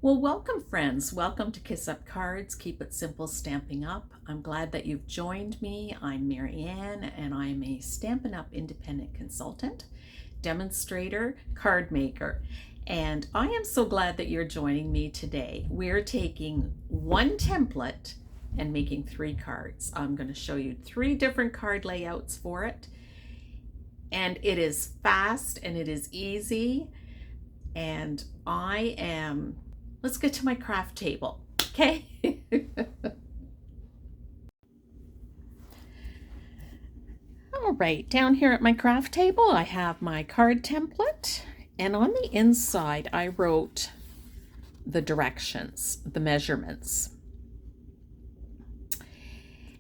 Well, welcome friends. Welcome to Kiss Up Cards, Keep It Simple Stamping Up. I'm glad that you've joined me. I'm Marianne and I'm a Stampin' Up independent consultant, demonstrator, card maker. And I am so glad that you're joining me today. We're taking one template and making 3 cards. I'm going to show you 3 different card layouts for it. And it is fast and it is easy. And let's get to my craft table, okay? All right, down here at my craft table, I have my card template, and on the inside, I wrote the directions, the measurements.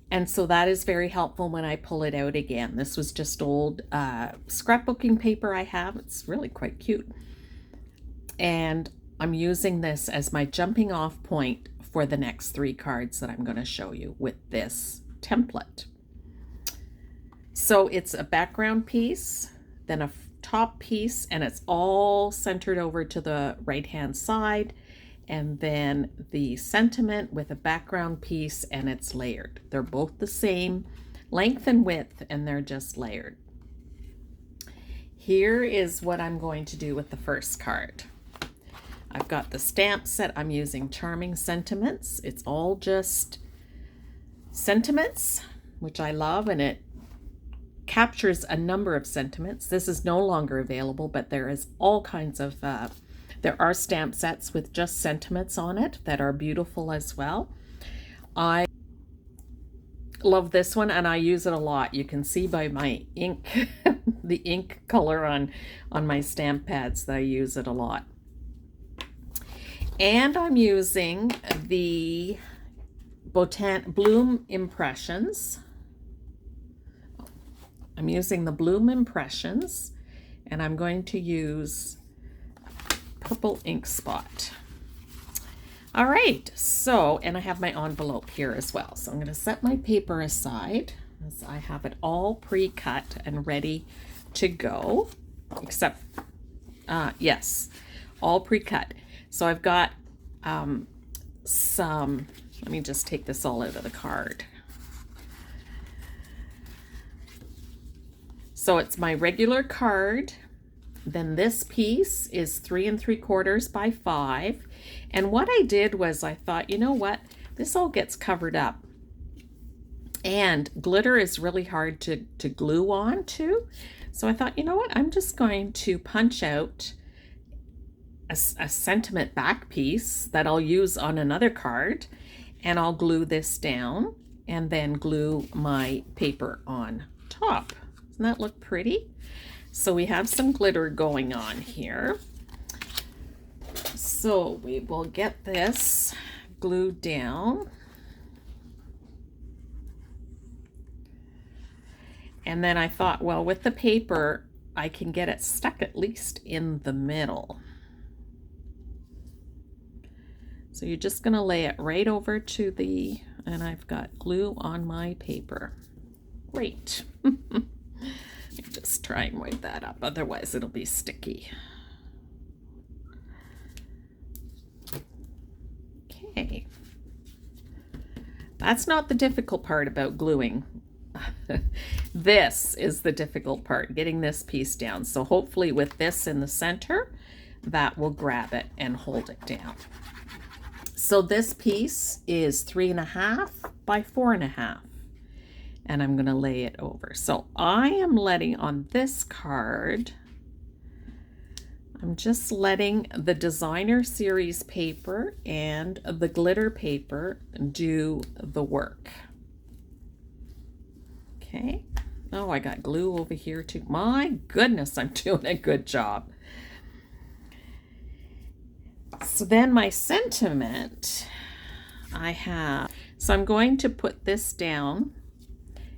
And so that is very helpful when I pull it out again. This was just old scrapbooking paper I have. It's really quite cute. And I'm using this as my jumping off point for the next 3 cards that I'm going to show you with this template. So it's a background piece, then a top piece, and it's all centered over to the right-hand side, and then the sentiment with a background piece, and it's layered. They're both the same length and width, and they're just layered. Here is what I'm going to do with the first card. I've got the stamp set. I'm using Charming Sentiments. It's all just sentiments, which I love, and it captures a number of sentiments. This is no longer available, but there is all kinds of, there are stamp sets with just sentiments on it that are beautiful as well. I love this one and I use it a lot. You can see by my ink, the ink color on my stamp pads that I use it a lot. And I'm using the Bloom Impressions. I'm using the Bloom Impressions, and I'm going to use purple ink spot. All right, so, and I have my envelope here as well. So I'm going to set my paper aside as I have it all pre-cut and ready to go, except, yes, all pre-cut. So I've got some, let me just take this all out of the card. So it's my regular card. Then this piece is 3 3/4 by 5. And what I did was I thought, you know what, this all gets covered up. And glitter is really hard to glue on to. So I thought, you know what, I'm just going to punch out a sentiment back piece that I'll use on another card, and I'll glue this down and then glue my paper on top. Doesn't that look pretty? So we have some glitter going on here. So we will get this glued down. And then I thought, well, with the paper, I can get it stuck at least in the middle. So you're just going to lay it right over to the, and I've got glue on my paper. Great. Just try and wipe that up, otherwise it'll be sticky. Okay. That's not the difficult part about gluing. This is the difficult part, getting this piece down. So hopefully with this in the center, that will grab it and hold it down. So this piece is 3 1/2 by 4 1/2. And I'm going to lay it over. So I am letting on this card, I'm just letting the designer series paper and the glitter paper do the work. Okay. Oh, I got glue over here too. My goodness, I'm doing a good job. So then my sentiment I have, so I'm going to put this down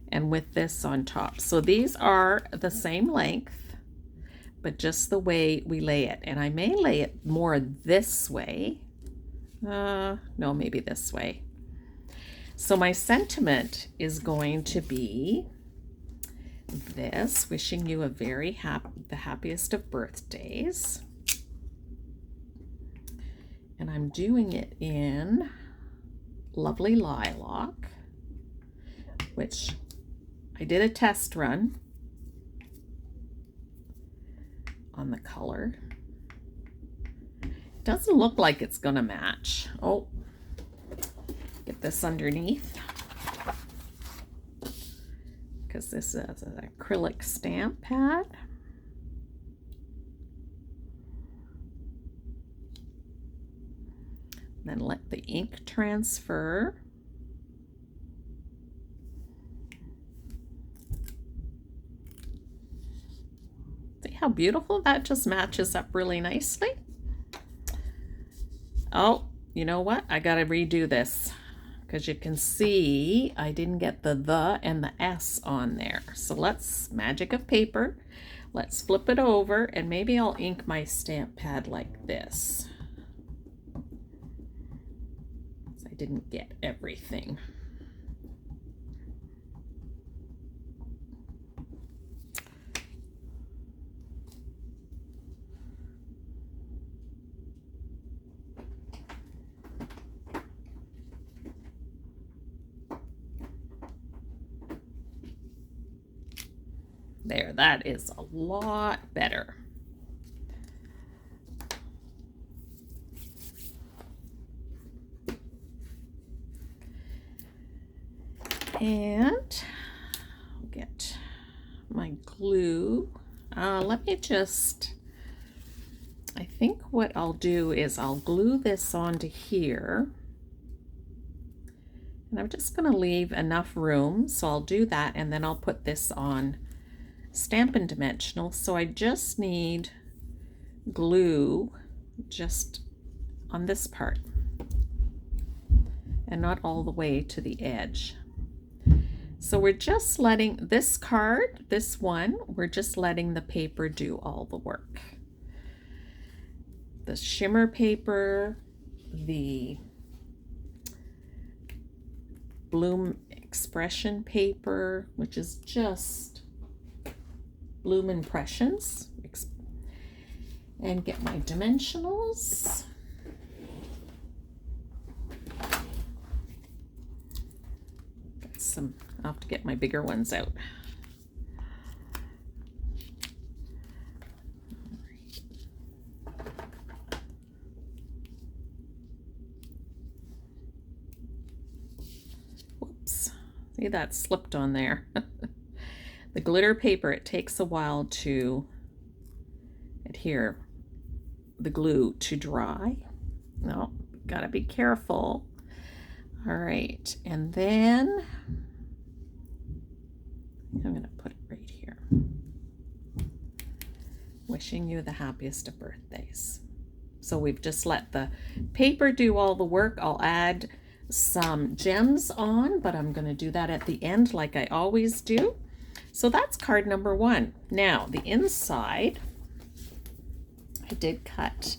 and with this on top. So these are the same length, but just the way we lay it. And I may lay it more this way. No, maybe this way. So my sentiment is going to be this, wishing you a the happiest of birthdays. And I'm doing it in Lovely Lilac, which I did a test run on the color. It doesn't look like it's gonna match. Oh, get this underneath, because this is an acrylic stamp pad. Then let the ink transfer. See how beautiful that just matches up really nicely? Oh, you know what? I gotta redo this because you can see I didn't get the and the S on there. So let's, magic of paper, let's flip it over and maybe I'll ink my stamp pad like this. Didn't get everything. There, that is a lot better. And I'll get my glue. Let me just, I think what I'll do is I'll glue this onto here. And I'm just going to leave enough room. So I'll do that and then I'll put this on Stampin' Dimensional. So I just need glue just on this part and not all the way to the edge. So we're just letting this card, this one, we're just letting the paper do all the work. The shimmer paper, the Bloom Expression paper, which is just Bloom Impressions, and get my dimensionals. Got some, I'll have to get my bigger ones out. Whoops, see that slipped on there. The glitter paper, it takes a while to adhere the glue to dry. No, gotta be careful. All right, and then I'm gonna put it right here. Wishing you the happiest of birthdays. So we've just let the paper do all the work. I'll add some gems on, but I'm gonna do that at the end like I always do. So that's card number 1. Now the inside, I did cut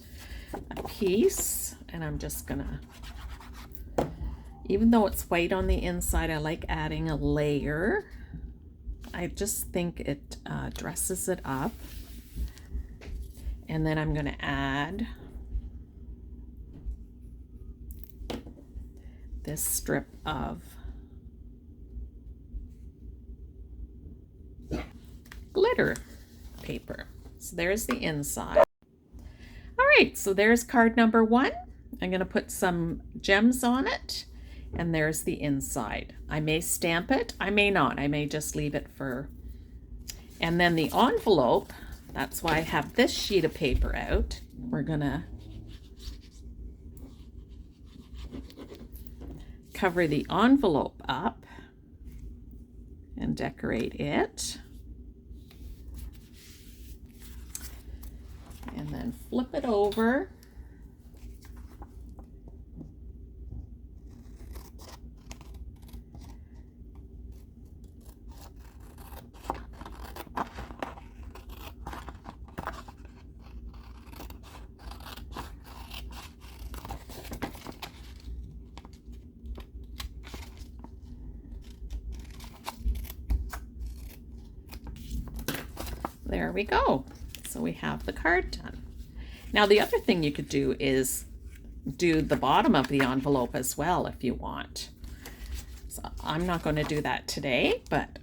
a piece and I'm just gonna, even though it's white on the inside, I like adding a layer. I just think it dresses it up. And then I'm gonna add this strip of glitter paper. So there's the inside. All right, so there's card number 1. I'm going to put some gems on it, and there's the inside. I may stamp it, I may not. I may just leave it for, and then the envelope, that's why I have this sheet of paper out. We're going to cover the envelope up and decorate it. And then flip it over. There we go. So we have the card done. Now the other thing you could do is do the bottom of the envelope as well if you want. So I'm not going to do that today, but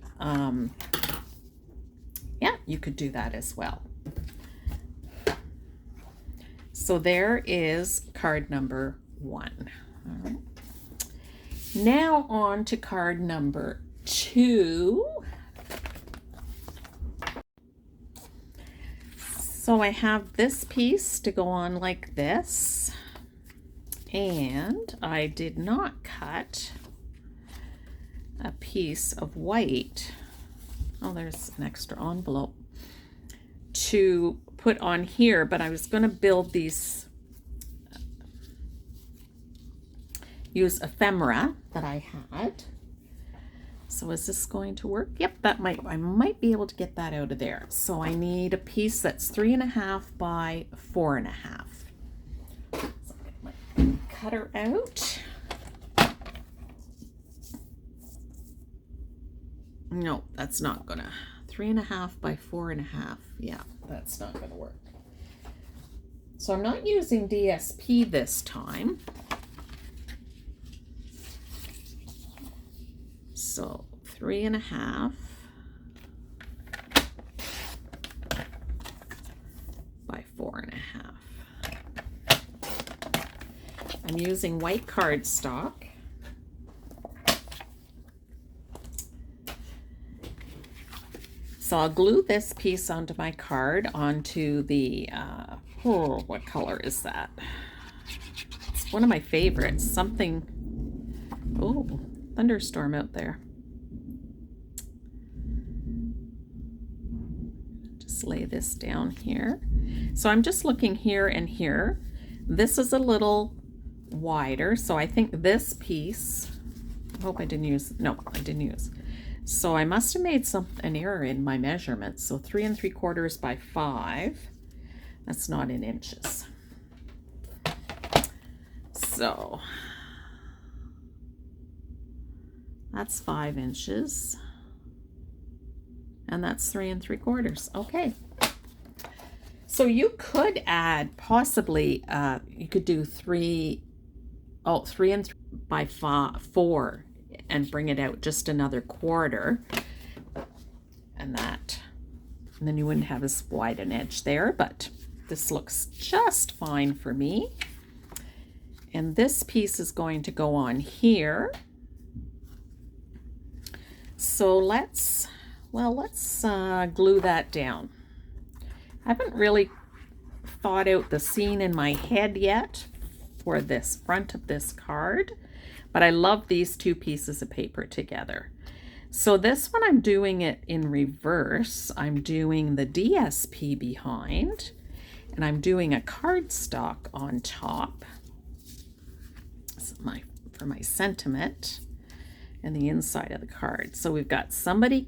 yeah, you could do that as well. So there is card number 1. All right. Now on to card number 2. So I have this piece to go on like this, and I did not cut a piece of white. Oh, there's an extra envelope to put on here, but I was going to build these, use ephemera that I had. So is this going to work? Yep, I might be able to get that out of there. So I need a piece that's 3.5 by 4.5. So I'll get my cutter out. No, that's not gonna. 3.5 by 4.5. Yeah, that's not gonna work. So I'm not using DSP this time. So 3.5 by 4.5. I'm using white cardstock. So I'll glue this piece onto my card, onto the, what color is that? It's one of my favorites, something, oh, thunderstorm out there. Just lay this down here. So I'm just looking here and here. This is a little wider, so I think this piece, I hope I didn't use, no, I didn't use. So I must have made an error in my measurements. So 3 3/4 by 5. That's not in inches. So that's 5 inches. And that's 3 3/4. Okay. So you could add possibly, you could do 3 by 4 and bring it out just another 1/4, and then you wouldn't have as wide an edge there, but this looks just fine for me. And this piece is going to go on here. So let's glue that down. I haven't really thought out the scene in my head yet for this front of this card, but I love these two pieces of paper together. So this one, I'm doing it in reverse. I'm doing the DSP behind, and I'm doing a cardstock on top for my sentiment and the inside of the card. So we've got somebody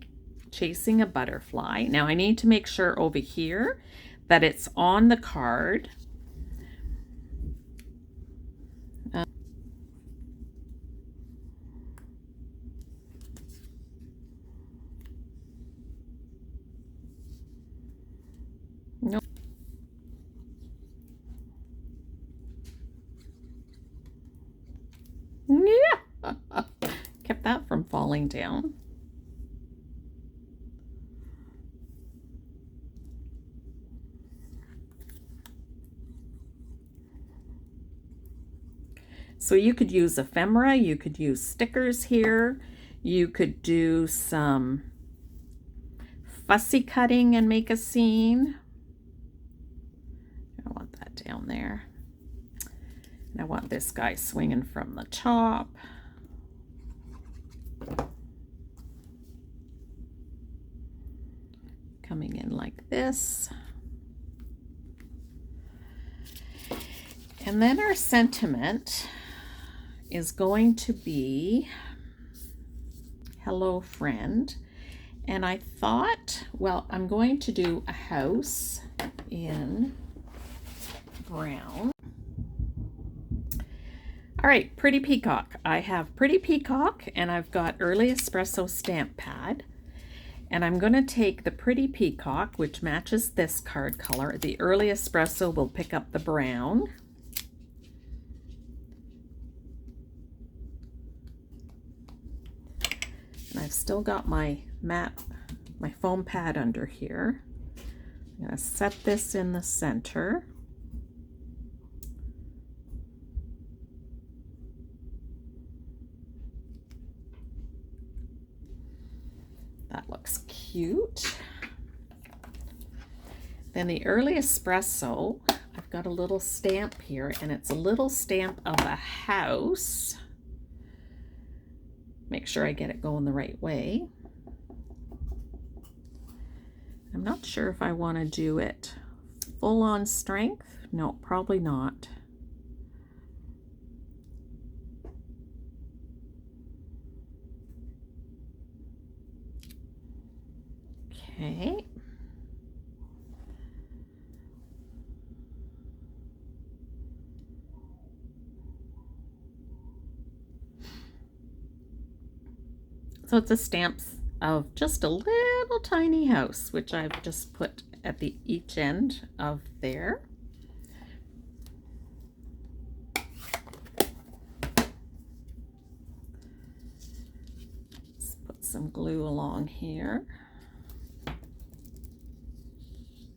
chasing a butterfly. Now I need to make sure over here that it's on the card. Nope. Yeah. Kept that from falling down. So you could use ephemera, you could use stickers here, you could do some fussy cutting and make a scene. I want that down there. And I want this guy swinging from the top. Coming in like this. And then our sentiment is going to be, hello friend. And I thought, well, I'm going to do a house in brown. All right, Pretty Peacock. I have Pretty Peacock, and I've got Early Espresso stamp pad. And I'm going to take the Pretty Peacock, which matches this card color. The Early Espresso will pick up the brown. I've still got my foam pad under here. I'm going to set this in the center. That looks cute. Then the early espresso, I've got a little stamp here, and it's a little stamp of a house. Make sure I get it going the right way. I'm not sure if I want to do it full on strength. No, probably not. Okay. So it's a stamp of just a little tiny house, which I've just put at the each end of there. Let's put some glue along here.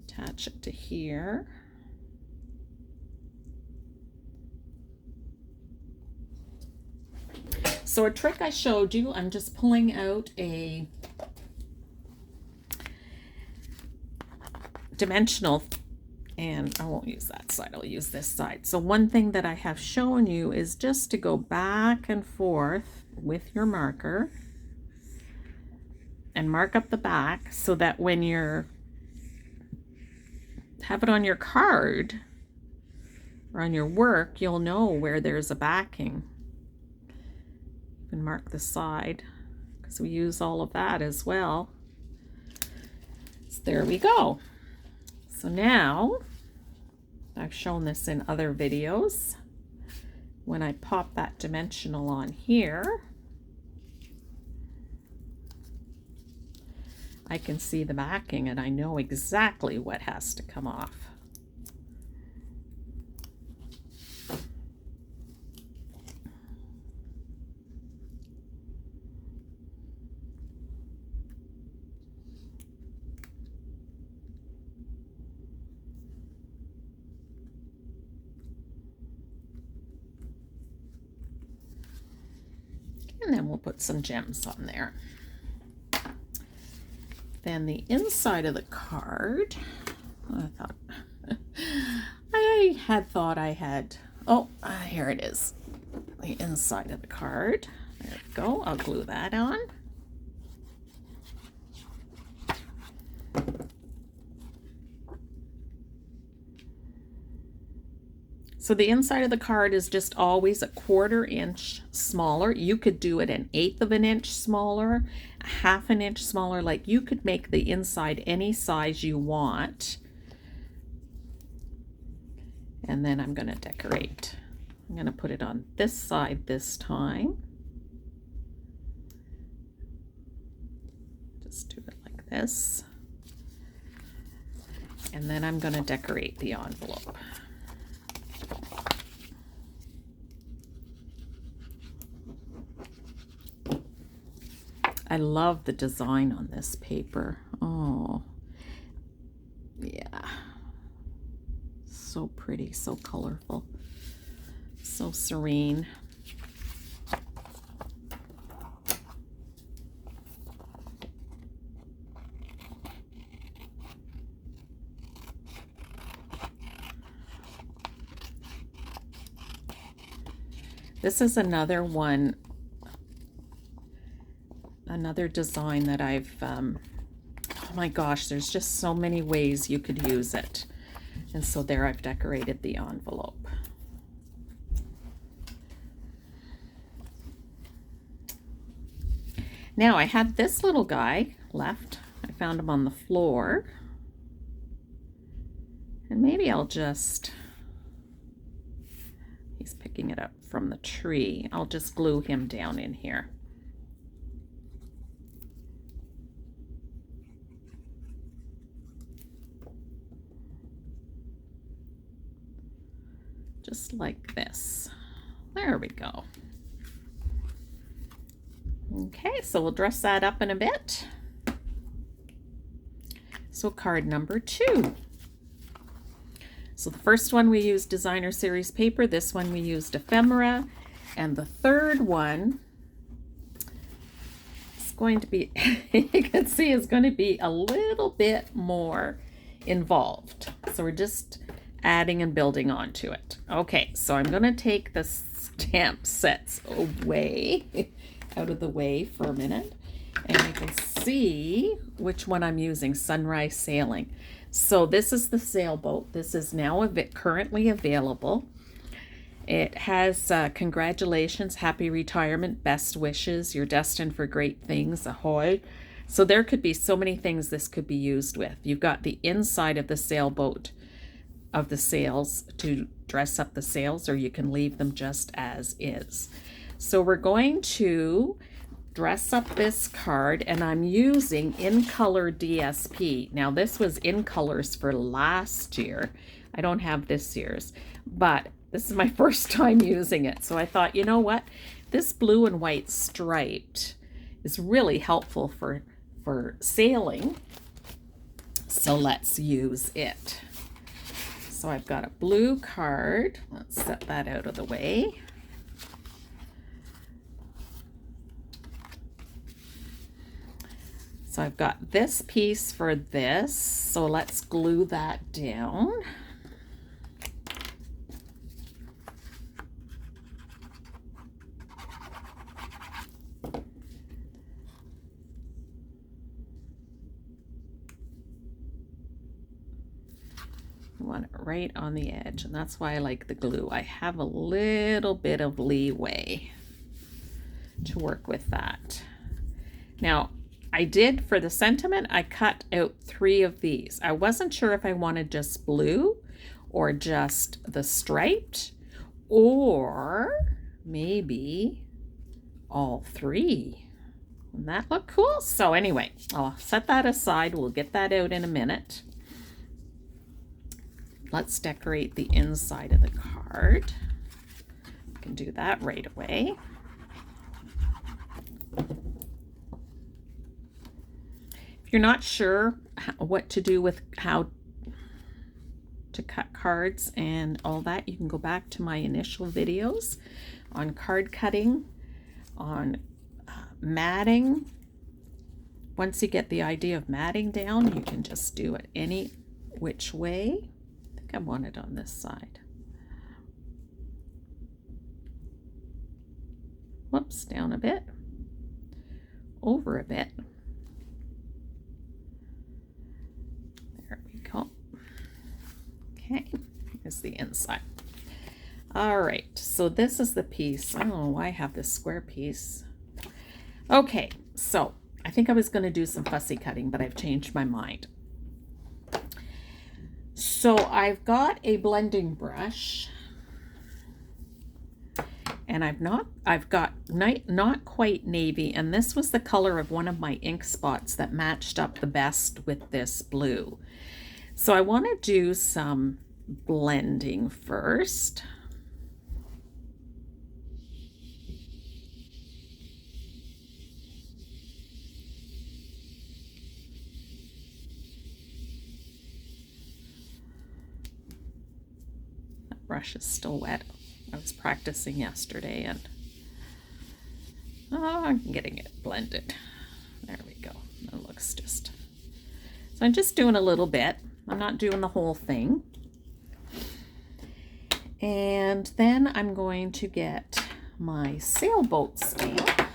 Attach it to here. So a trick I showed you, I'm just pulling out a dimensional, and I won't use that side, I'll use this side. So one thing that I have shown you is just to go back and forth with your marker and mark up the back so that when you're have it on your card or on your work, you'll know where there's a backing. And mark the side because we use all of that as well. So there we go. So now I've shown this in other videos. When I pop that dimensional on here, I can see the backing and I know exactly what has to come off. And then we'll put some gems on there. Then the inside of the card, I thought I had, here it is. The inside of the card. There we go. I'll glue that on. So the inside of the card is just always a 1/4 inch smaller. You could do it 1/8 of an inch smaller, 1/2 an inch smaller. Like you could make the inside any size you want. And then I'm going to decorate. I'm going to put it on this side this time. Just do it like this. And then I'm going to decorate the envelope. I love the design on this paper. Oh, yeah. So pretty, so colorful, so serene. This is another one, another design that I've, oh my gosh, there's just so many ways you could use it. And so there I've decorated the envelope. Now I had this little guy left. I found him on the floor. And maybe I'll just, he's picking it up from the tree. I'll just glue him down in here. Just like this. There we go. Okay, so we'll dress that up in a bit. So card number 2. So the first one we used designer series paper, this one we used ephemera, and the third one is going to be, you can see, is going to be a little bit more involved. So we're just adding and building onto it. Okay, so I'm going to take the stamp sets away, out of the way for a minute, and you can see which one I'm using, Sunrise Sailing. So this is the sailboat. This is now currently available. It has congratulations, happy retirement, best wishes, you're destined for great things, ahoy. So there could be so many things this could be used with. You've got the inside of the sailboat of the sails to dress up the sails, or you can leave them just as is. So we're going to dress up this card, and I'm using In Color DSP. Now this was in colors for last year. I don't have this year's, but this is my first time using it. So I thought, you know what? This blue and white striped is really helpful for sailing. So let's use it. So I've got a blue card. Let's set that out of the way. So I've got this piece for this, so let's glue that down. I want it right on the edge, and that's why I like the glue. I have a little bit of leeway to work with that. Now, I did, for the sentiment, I cut out 3 of these. I wasn't sure if I wanted just blue or just the striped, or maybe all 3. Wouldn't that look cool? So anyway, I'll set that aside. We'll get that out in a minute. Let's decorate the inside of the card. I can do that right away. If you're not sure what to do with how to cut cards and all that, you can go back to my initial videos on card cutting, on matting. Once you get the idea of matting down, you can just do it any which way. I think I want it on this side. Whoops, down a bit, over a bit. There we go. Okay, here's the inside. All right, so this is the piece. I don't know why I have this square piece. Okay, so I think I was going to do some fussy cutting, but I've changed my mind. So I've got a blending brush, and I've got not quite navy, and this was the color of one of my ink spots that matched up the best with this blue. So I want to do some blending first. That brush is still wet. I was practicing yesterday, and I'm getting it blended. There we go. It looks just... So I'm just doing a little bit. I'm not doing the whole thing. And then I'm going to get my sailboat stamp.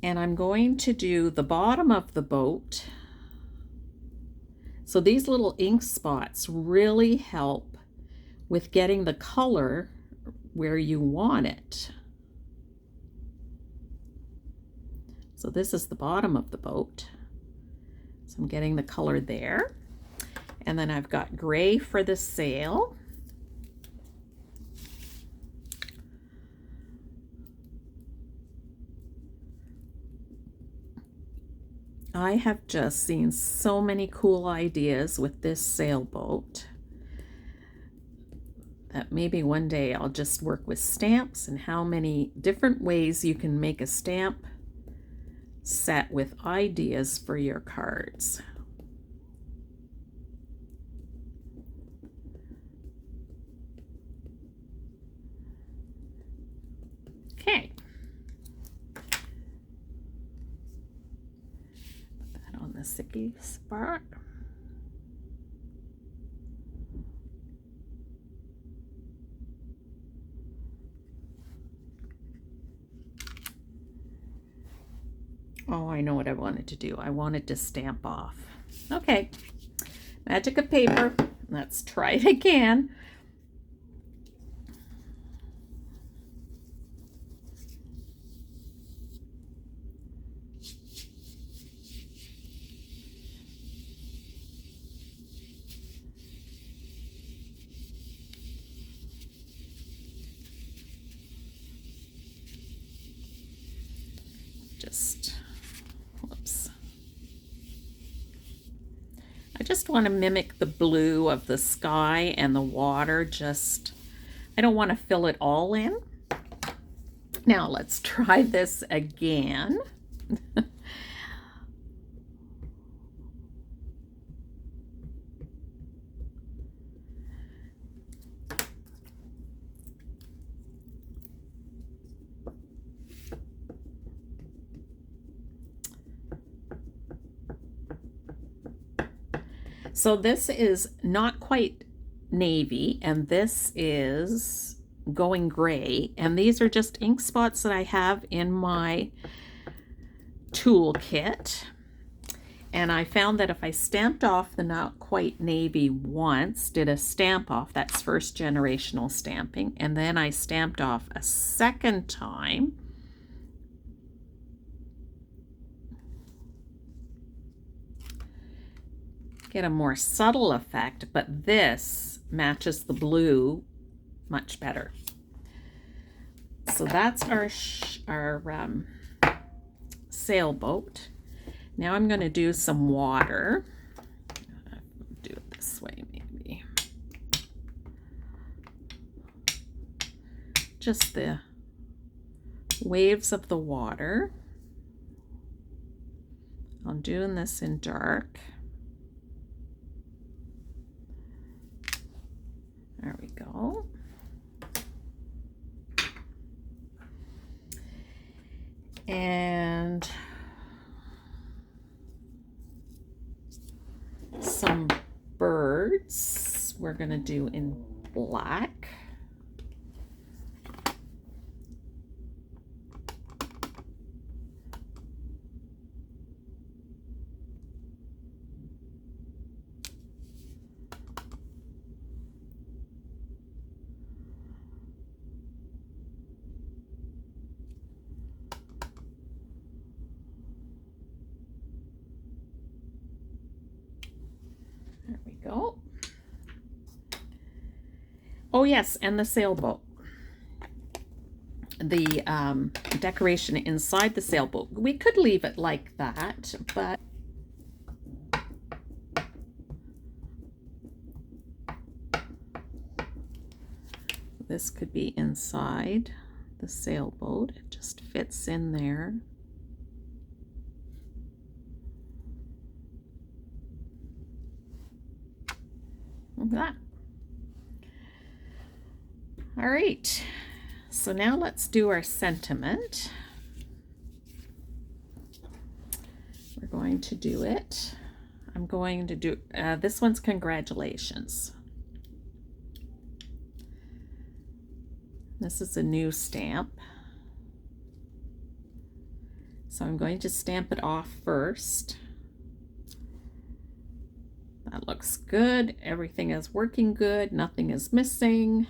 And I'm going to do the bottom of the boat. So these little ink spots really help with getting the color where you want it. So this is the bottom of the boat. So I'm getting the color there. And then I've got gray for the sail. I have just seen so many cool ideas with this sailboat that maybe one day I'll just work with stamps and how many different ways you can make a stamp set with ideas for your cards. Okay. Put that on the sticky spot. Oh, I know what I wanted to do. I wanted to stamp off. Okay, magic of paper. Let's try it again. Whoops. I just want to mimic the blue of the sky and the water. I don't want to fill it all in. Now let's try this again. So this is not quite navy, and this is going gray, and these are just ink spots that I have in my toolkit. And I found that if I stamped off the not quite navy once, did a stamp off, that's first generational stamping, and then I stamped off a second time, get a more subtle effect, but this matches the blue much better. So that's our sailboat. Now I'm going to do some water. Do it this way maybe. Just the waves of the water. I'm doing this in dark. There we go. And some birds we're going to do in black. There we go. Oh yes, and the sailboat. The decoration inside the sailboat. We could leave it like that, but this could be inside the sailboat. It just fits in there. Look at that. All right, so now let's do our sentiment. We're going to do it. I'm going to do, this one's congratulations. This is a new stamp. So I'm going to stamp it off first. That looks good. Everything is working good. Nothing is missing.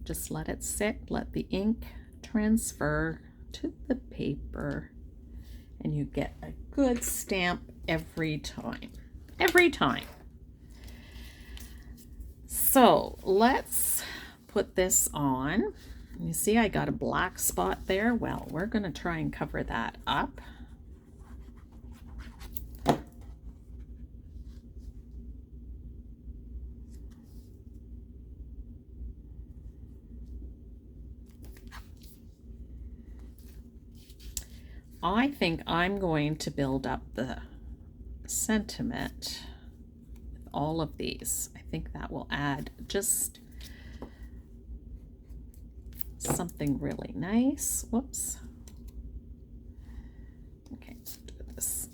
Just let it sit, let the ink transfer to the paper, and you get a good stamp every time. Every time. So let's put this on. You see I got a black spot there. Well, we're going to try and cover that up. I think I'm going to build up the sentiment with all of these. I think that will add just something really nice. Whoops. Okay, let's do this.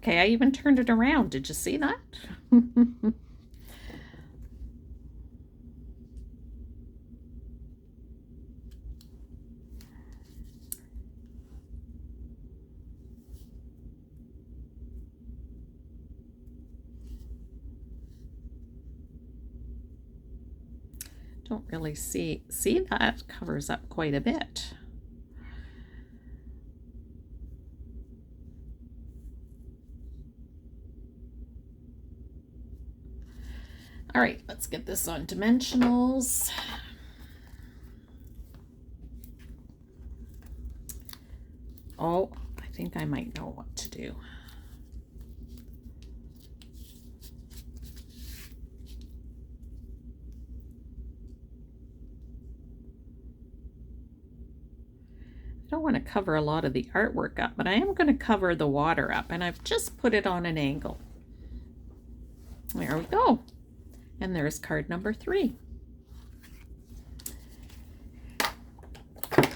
Okay, I even turned it around. Did you see that? Don't really see that covers up quite a bit. All right, let's get this on dimensionals. Oh, I think I might know what to do. I don't want to cover a lot of the artwork up, but I am going to cover the water up, and I've just put it on an angle. There we go. And there's card number 3.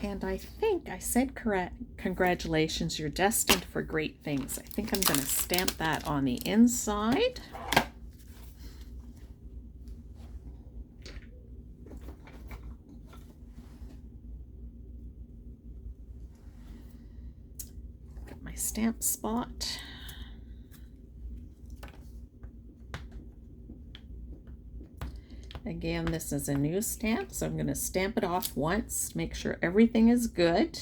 And I think I said correct. Congratulations, you're destined for great things. I think I'm going to stamp that on the inside. Got my stamp spot. Again, this is a new stamp, so I'm going to stamp it off once, make sure everything is good.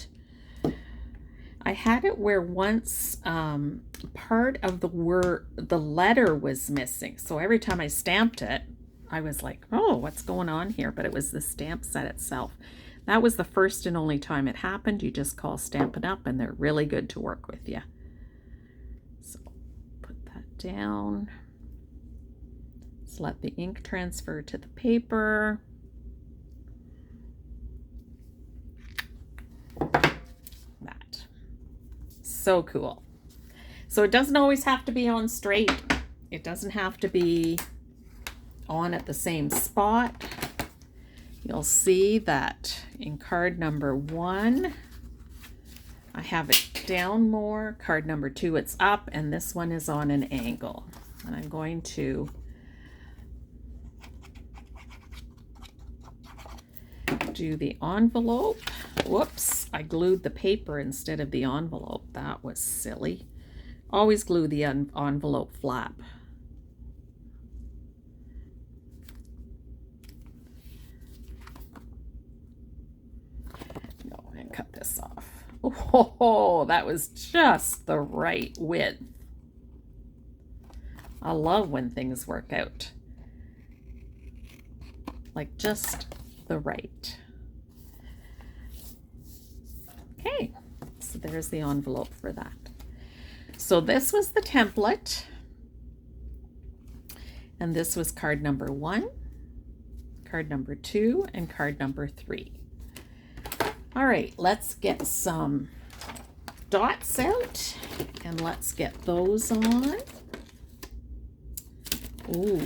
I had it where once part of the letter was missing, so every time I stamped it, I was like, oh, what's going on here? But it was the stamp set itself. That was the first and only time it happened. You just call Stampin' Up, and they're really good to work with you. So put that down. Let's let the ink transfer to the paper. That. So cool. So it doesn't always have to be on straight. It doesn't have to be on at the same spot. You'll see that in card number 1, I have it down more. Card number 2, it's up, and this one is on an angle. And I'm going to do the envelope. Whoops, I glued the paper instead of the envelope. That was silly. Always glue the envelope flap. No, and cut this off. Oh, that was just the right width. I love when things work out. Like just the right. Okay, so there's the envelope for that. So this was the template, and this was card number 1, card number 2, and card number 3. All right, let's get some dots out, and let's get those on. Ooh.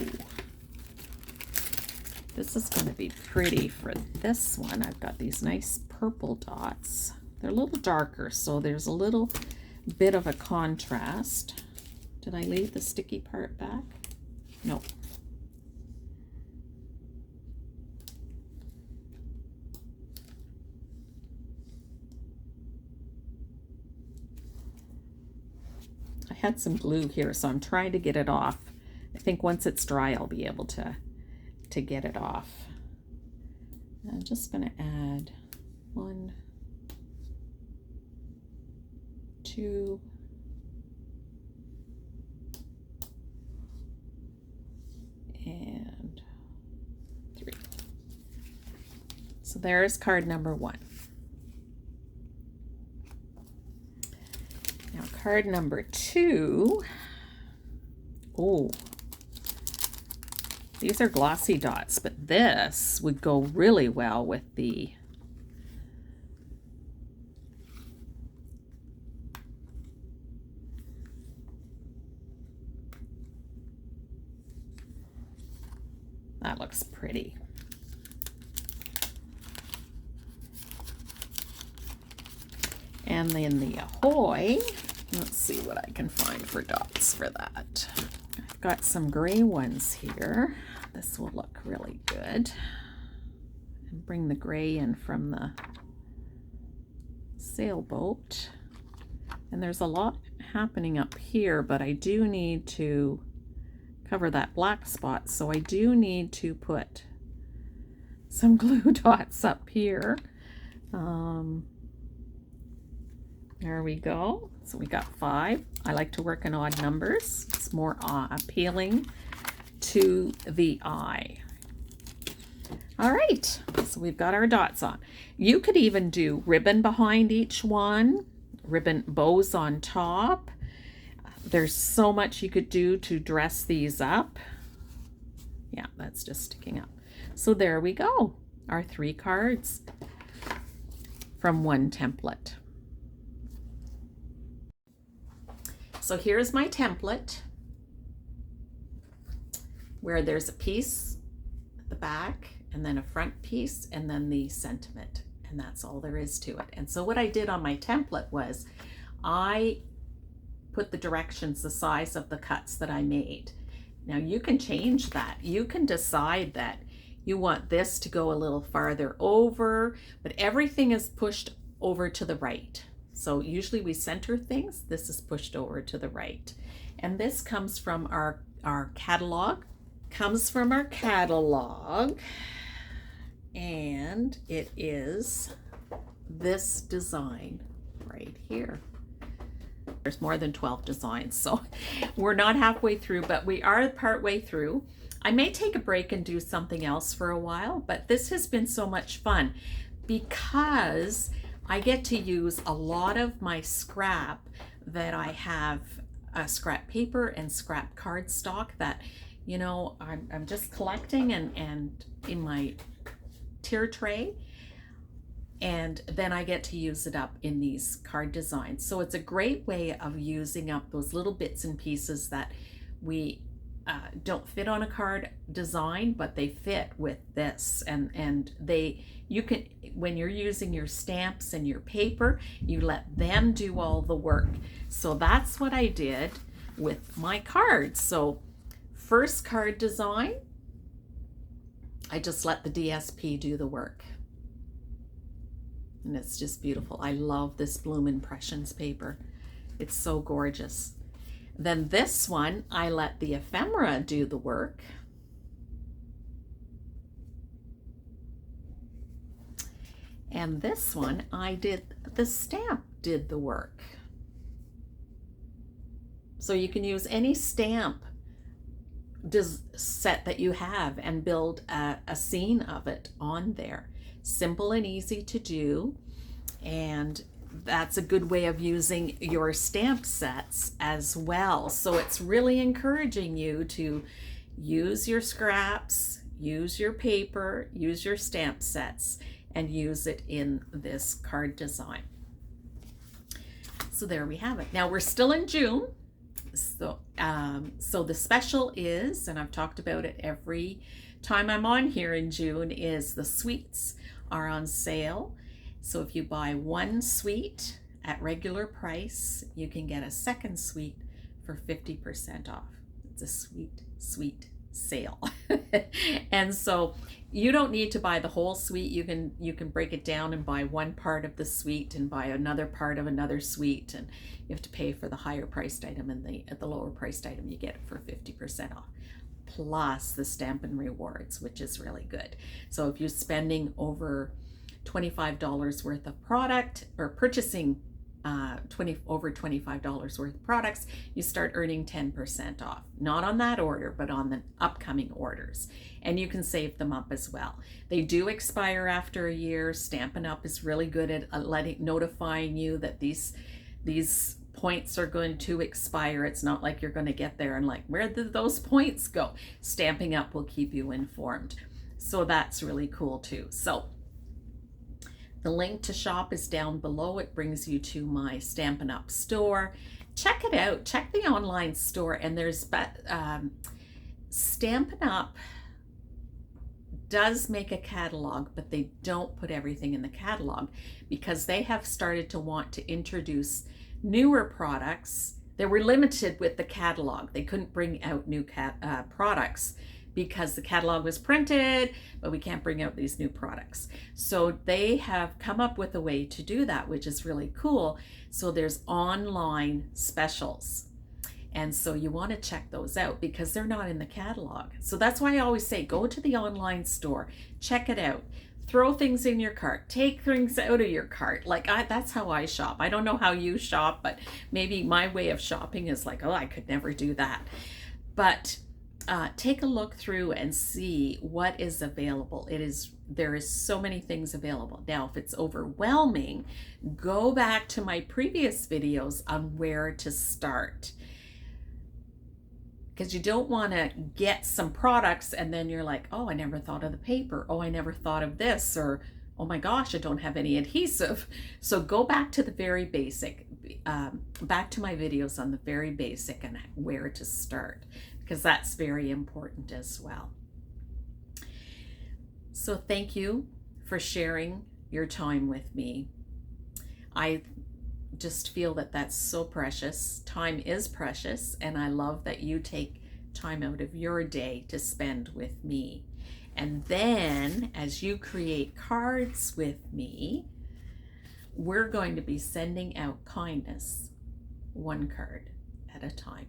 This is going to be pretty for this one. I've got these nice purple dots. They're a little darker, so there's a little bit of a contrast. Did I leave the sticky part back? No. I had some glue here, so I'm trying to get it off. I think once it's dry, I'll be able to get it off. I'm just going to add 1, 2, and 3. So there's card number 1. Now card number 2. Oh, these are glossy dots, but this would go really well with the that looks pretty. And then the ahoy, let's see what I can find for dots for that. I've got some gray ones here. This will look really good. And bring the gray in from the sailboat. And there's a lot happening up here, but I do need to cover that black spot, so I do need to put some glue dots up here. There we go. So we got 5. I like to work in odd numbers. It's more appealing to the eye. All right, so we've got our dots on. You could even do ribbon behind each one, ribbon bows on top. There's so much you could do to dress these up. Yeah, that's just sticking up. So there we go, our 3 cards from one template. So here's my template where there's a piece at the back and then a front piece and then the sentiment, and that's all there is to it. And so what I did on my template was I put the directions, the size of the cuts that I made. Now you can change that. You can decide that you want this to go a little farther over, but everything is pushed over to the right. So usually we center things. This is pushed over to the right. And this comes from our catalog. And it is this design right here. There's more than 12 designs, so we're not halfway through, but we are partway through. I may take a break and do something else for a while, but this has been so much fun because I get to use a lot of my scrap that I have, scrap paper and scrap cardstock that, you know, I'm just collecting and in my tier tray. And then I get to use it up in these card designs. So it's a great way of using up those little bits and pieces that we don't fit on a card design, but they fit with this. And you can, when you're using your stamps and your paper, you let them do all the work. So that's what I did with my cards. So first card design, I just let the DSP do the work. And it's just beautiful. I love this Bloom Impressions paper. It's so gorgeous. Then this one, I let the ephemera do the work. And this one, the stamp did the work. So you can use any stamp set that you have and build a scene of it on there. Simple and easy to do, and that's a good way of using your stamp sets as well. So it's really encouraging you to use your scraps, use your paper, use your stamp sets, and use it in this card design. So there we have it. Now we're still in June. So the special is, and I've talked about it every time I'm on here in June, is the suites are on sale. So if you buy one suite at regular price, you can get a second suite for 50% off. It's a sweet, sweet sale. And so you don't need to buy the whole suite. You can break it down and buy one part of the suite and buy another part of another suite, and you have to pay for the higher priced item, and at the lower priced item you get it for 50% off, plus the Stampin' rewards, which is really good. So if you're spending over $25 worth of product, or purchasing over $25 worth of products, you start earning 10% off. Not on that order, but on the upcoming orders. And you can save them up as well. They do expire after a year. Stampin' Up is really good at notifying you that these points are going to expire. It's not like you're going to get there and like, where did those points go? Stampin' Up will keep you informed. So that's really cool too. So the link to shop is down below. It brings you to my Stampin' Up store. Check it out. Check the online store, and there's Stampin' Up does make a catalog, but they don't put everything in the catalog because they have started to want to introduce newer products. They were limited with the catalog. They couldn't bring out new products because the catalog was printed, but we can't bring out these new products. So they have come up with a way to do that, which is really cool. So there's online specials. And so you want to check those out because they're not in the catalog. So that's why I always say, go to the online store, check it out, throw things in your cart, take things out of your cart. That's how I shop. I don't know how you shop, but maybe my way of shopping is like, oh, I could never do that. But take a look through and see what is available. There is so many things available. Now, if it's overwhelming, go back to my previous videos on where to start. Because you don't want to get some products and then you're like, oh, I never thought of the paper. Oh, I never thought of this. Or, oh my gosh, I don't have any adhesive. So go back to the very basic, back to my videos on the very basic and where to start, because that's very important as well. So thank you for sharing your time with me. I just feel that that's so precious. Time is precious, and I love that you take time out of your day to spend with me. And then as you create cards with me, we're going to be sending out kindness one card at a time.